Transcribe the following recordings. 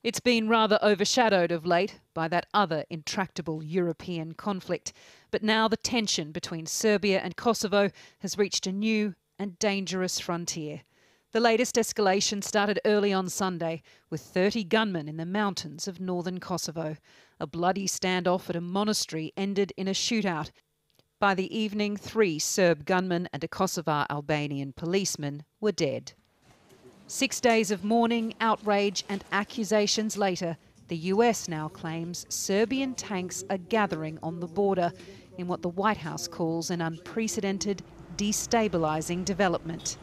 It's been rather overshadowed of late by that other intractable European conflict. But now the tension between Serbia and Kosovo has reached a new and dangerous frontier. The latest escalation started early on Sunday with 30 gunmen in the mountains of northern Kosovo. A bloody standoff at a monastery ended in a shootout. By the evening, 3 Serb gunmen and a Kosovar Albanian policeman were dead. 6 days of mourning, outrage and accusations later, the US now claims Serbian tanks are gathering on the border in what the White House calls an unprecedented, destabilising development.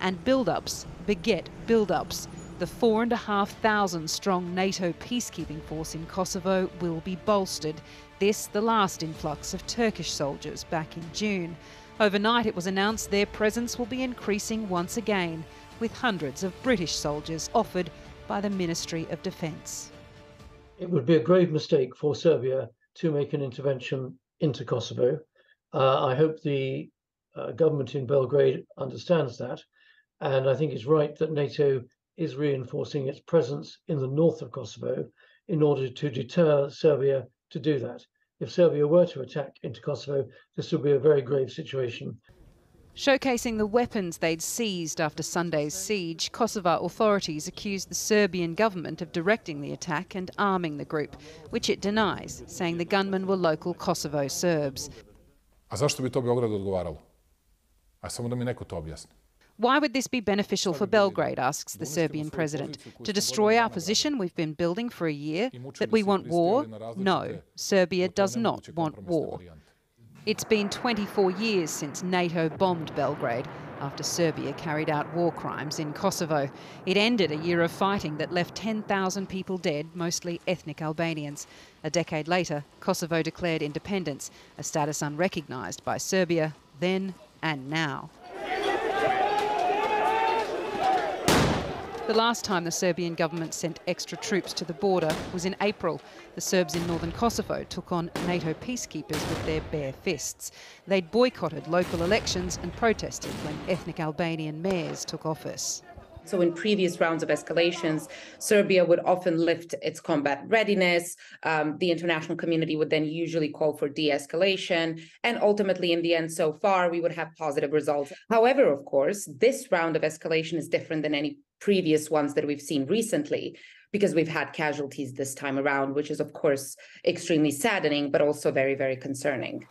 And build-ups beget build-ups. The 4,500-strong NATO peacekeeping force in Kosovo will be bolstered. This, the last influx of Turkish soldiers back in June. Overnight, it was announced their presence will be increasing once again, with hundreds of British soldiers offered by the Ministry of Defence. It would be a grave mistake for Serbia to make an intervention into Kosovo. I hope the government in Belgrade understands that, and I think it's right that NATO is reinforcing its presence in the north of Kosovo in order to deter Serbia to do that. If Serbia were to attack into Kosovo, this would be a very grave situation. Showcasing the weapons they'd seized after Sunday's siege, Kosovo authorities accused the Serbian government of directing the attack and arming the group, which it denies, saying the gunmen were local Kosovo Serbs. A zašto bi to Beogradu odgovaralo? A samo da mi neko to objasni. Why would this be beneficial for Belgrade, asks the Serbian president. To destroy our position we've been building for a year? That we want war? No, Serbia does not want war. It's been 24 years since NATO bombed Belgrade after Serbia carried out war crimes in Kosovo. It ended a year of fighting that left 10,000 people dead, mostly ethnic Albanians. A decade later, Kosovo declared independence, a status unrecognised by Serbia then and now. The last time the Serbian government sent extra troops to the border was in April. The Serbs in northern Kosovo took on NATO peacekeepers with their bare fists. They'd boycotted local elections and protested when ethnic Albanian mayors took office. So in previous rounds of escalations, Serbia would often lift its combat readiness. The international community would then usually call for de-escalation. And ultimately, in the end, so far, we would have positive results. However, of course, this round of escalation is different than any previous ones that we've seen recently, because we've had casualties this time around, which is, of course, extremely saddening, but also very, very concerning.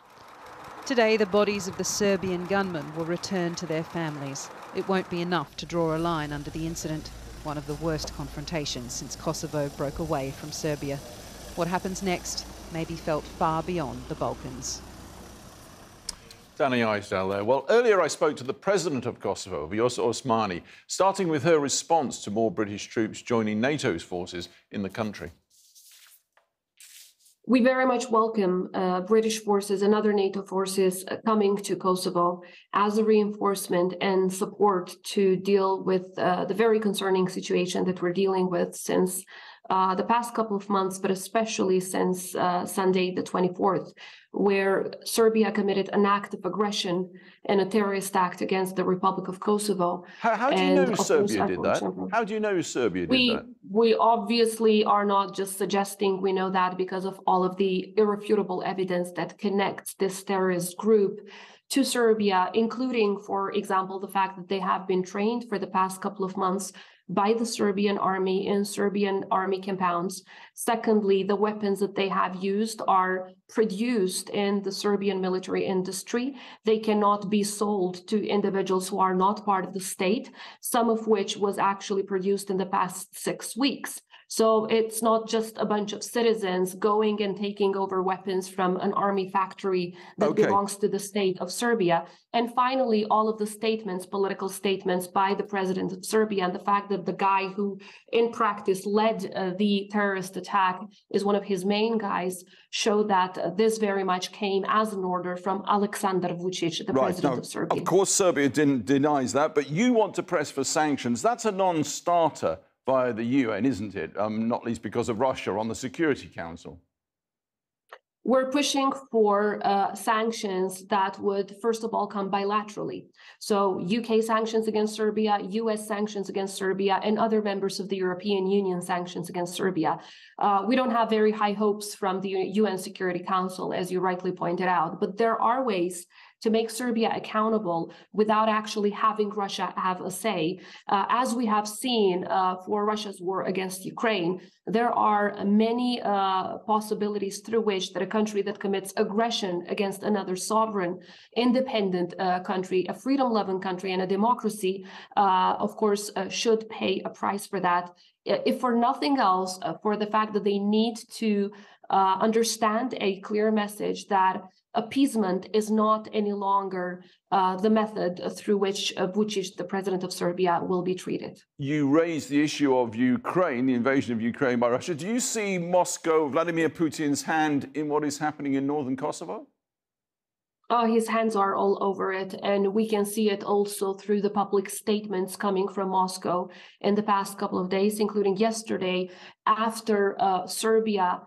Today, the bodies of the Serbian gunmen will return to their families. It won't be enough to draw a line under the incident, one of the worst confrontations since Kosovo broke away from Serbia. What happens next may be felt far beyond the Balkans. Danny Isdale there. Well, earlier I spoke to the president of Kosovo, Vjosa Osmani, starting with her response to more British troops joining NATO's forces in the country. We very much welcome British forces and other NATO forces coming to Kosovo as a reinforcement and support to deal with the very concerning situation that we're dealing with since the past couple of months, but especially since Sunday, the 24th, where Serbia committed an act of aggression and a terrorist act against the Republic of Kosovo. How do you know Serbia did that? How do you know Serbia did that? We obviously are not just suggesting we know that because of all of the irrefutable evidence that connects this terrorist group to Serbia, including, for example, the fact that they have been trained for the past couple of months by the Serbian army in Serbian army compounds. Secondly, the weapons that they have used are produced in the Serbian military industry. They cannot be sold to individuals who are not part of the state, some of which was actually produced in the past 6 weeks. So it's not just a bunch of citizens going and taking over weapons from an army factory that belongs to the state of Serbia. And finally, all of the statements, political statements by the president of Serbia, and the fact that the guy who in practice led the terrorist attack is one of his main guys, show that this very much came as an order from Aleksandar Vučić, the president of Serbia. Of course, Serbia denies that, but you want to press for sanctions. That's a non-starter by the UN, isn't it? Not least because of Russia on the Security Council. we're pushing for sanctions that would, first of all, come bilaterally. So UK sanctions against Serbia, US sanctions against Serbia, and other members of the European Union sanctions against Serbia. We don't have very high hopes from the UN Security Council, as you rightly pointed out, but there are ways to make Serbia accountable without actually having Russia have a say. As we have seen for Russia's war against Ukraine, there are many possibilities through which that a country that commits aggression against another sovereign, independent country, a freedom-loving country and a democracy, of course, should pay a price for that. If for nothing else, for the fact that they need to understand a clear message that appeasement is not any longer the method through which Vučić, the president of Serbia, will be treated. You raised the issue of Ukraine, the invasion of Ukraine by Russia. Do you see Moscow, Vladimir Putin's hand in what is happening in northern Kosovo? Oh, his hands are all over it, and we can see it also through the public statements coming from Moscow in the past couple of days, including yesterday, after Serbia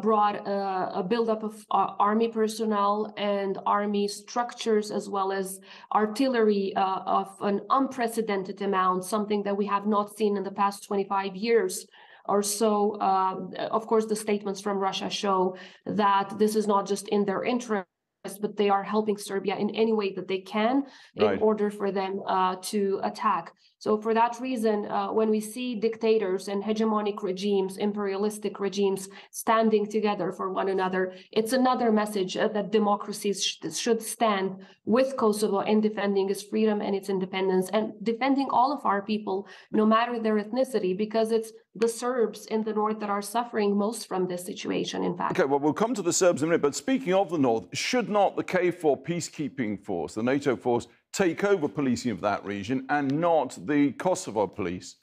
brought a buildup of army personnel and army structures, as well as artillery of an unprecedented amount, something that we have not seen in the past 25 years or so. Of course, the statements from Russia show that this is not just in their interest, but they are helping Serbia in any way that they can in order for them to attack. So for that reason, when we see dictators and hegemonic regimes, imperialistic regimes standing together for one another, it's another message that democracies should stand with Kosovo in defending its freedom and its independence and defending all of our people, no matter their ethnicity, because it's the Serbs in the north that are suffering most from this situation, in fact. Okay, well, we'll come to the Serbs in a minute, but speaking of the north, should not the KFOR peacekeeping force, the NATO force, take over policing of that region and not the Kosovo police?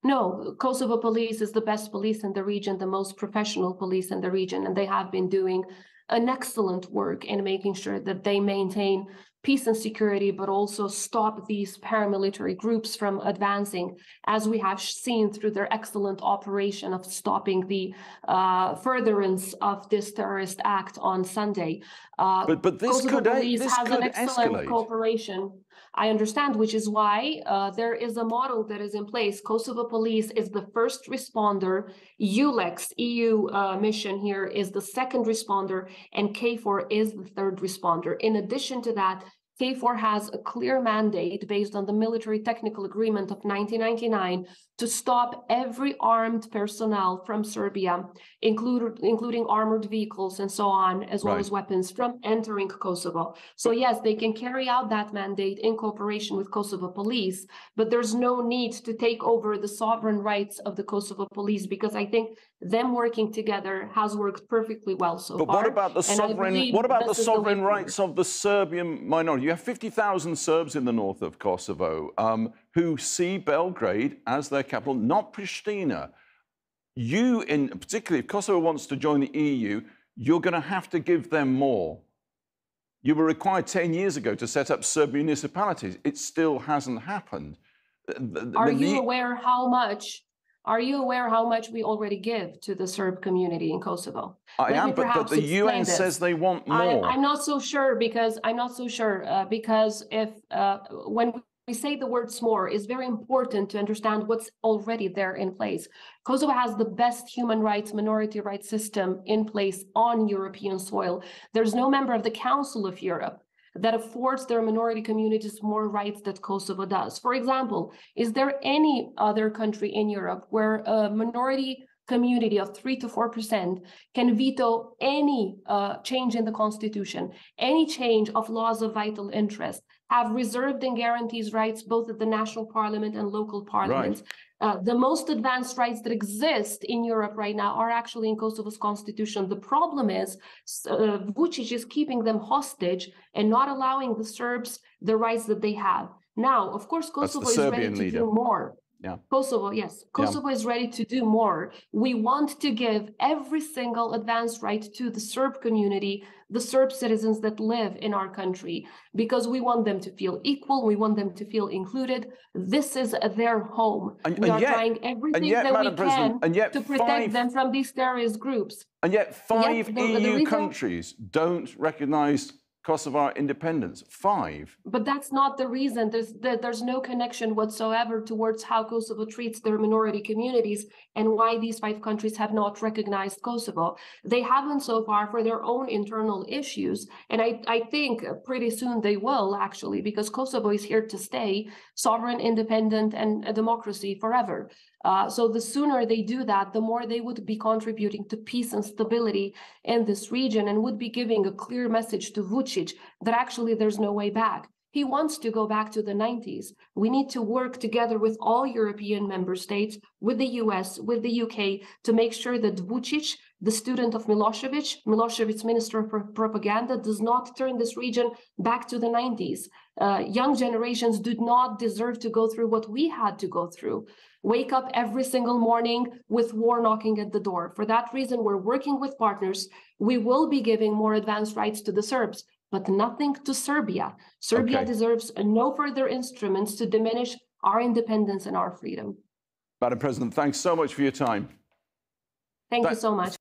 No, Kosovo police is the best police in the region, the most professional police in the region, and they have been doing an excellent work in making sure that they maintain peace and security, but also stop these paramilitary groups from advancing, as we have seen through their excellent operation of stopping the furtherance of this terrorist act on Sunday. But this Kosovo could police has an excellent escalate. cooperation. I understand, which is why there is a model that is in place. Kosovo police is the first responder. EULEX, EU mission here, is the second responder, and KFOR is the third responder. In addition to that, KFOR has a clear mandate based on the military technical agreement of 1999 to stop every armed personnel from Serbia, including armored vehicles and so on, as well as weapons, from entering Kosovo. So yes, they can carry out that mandate in cooperation with Kosovo police, but there's no need to take over the sovereign rights of the Kosovo police, because I think them working together has worked perfectly well so far. But what about the sovereign rights of the Serbian minority? You have 50,000 Serbs in the north of Kosovo who see Belgrade as their capital, not Pristina. Particularly if Kosovo wants to join the EU, you're going to have to give them more. You were required 10 years ago to set up Serb municipalities. It still hasn't happened. Are you aware how much we already give to the Serb community in Kosovo? I am, but the UN says they want more. I'm not so sure because if when we say the words more, it's very important to understand what's already there in place. Kosovo has the best human rights, minority rights system in place on European soil. There's no member of the Council of Europe that affords their minority communities more rights that Kosovo does. For example, is there any other country in Europe where a minority community of 3 to 4% can veto any change in the constitution, any change of laws of vital interest, have reserved and guarantees rights both at the national parliament and local parliaments? The most advanced rights that exist in Europe right now are actually in Kosovo's constitution. The problem is Vučić is keeping them hostage and not allowing the Serbs the rights that they have. Now, of course, Kosovo is ready to do more. Yeah. Kosovo, yes. Kosovo is ready to do more. We want to give every single advance right to the Serb community, the Serb citizens that live in our country, because we want them to feel equal. We want them to feel included. This is their home. We are trying everything that we can to protect them from these terrorist groups. And yet five EU countries don't recognise Kosovar independence. 5. But that's not the reason. There's no connection whatsoever towards how Kosovo treats their minority communities and why these 5 countries have not recognized Kosovo. They haven't so far for their own internal issues. And I think pretty soon they will, actually, because Kosovo is here to stay, sovereign, independent, and a democracy forever. So the sooner they do that, the more they would be contributing to peace and stability in this region and would be giving a clear message to Vučić that actually there's no way back. He wants to go back to the 90s. We need to work together with all European member states, with the US, with the UK, to make sure that Vučić, the student of Milosevic's Minister for Propaganda, does not turn this region back to the 90s. Young generations do not deserve to go through what we had to go through. Wake up every single morning with war knocking at the door. For that reason, we're working with partners. We will be giving more advanced rights to the Serbs, but nothing to Serbia. Serbia deserves no further instruments to diminish our independence and our freedom. Madam President, thanks so much for your time. Thank you so much.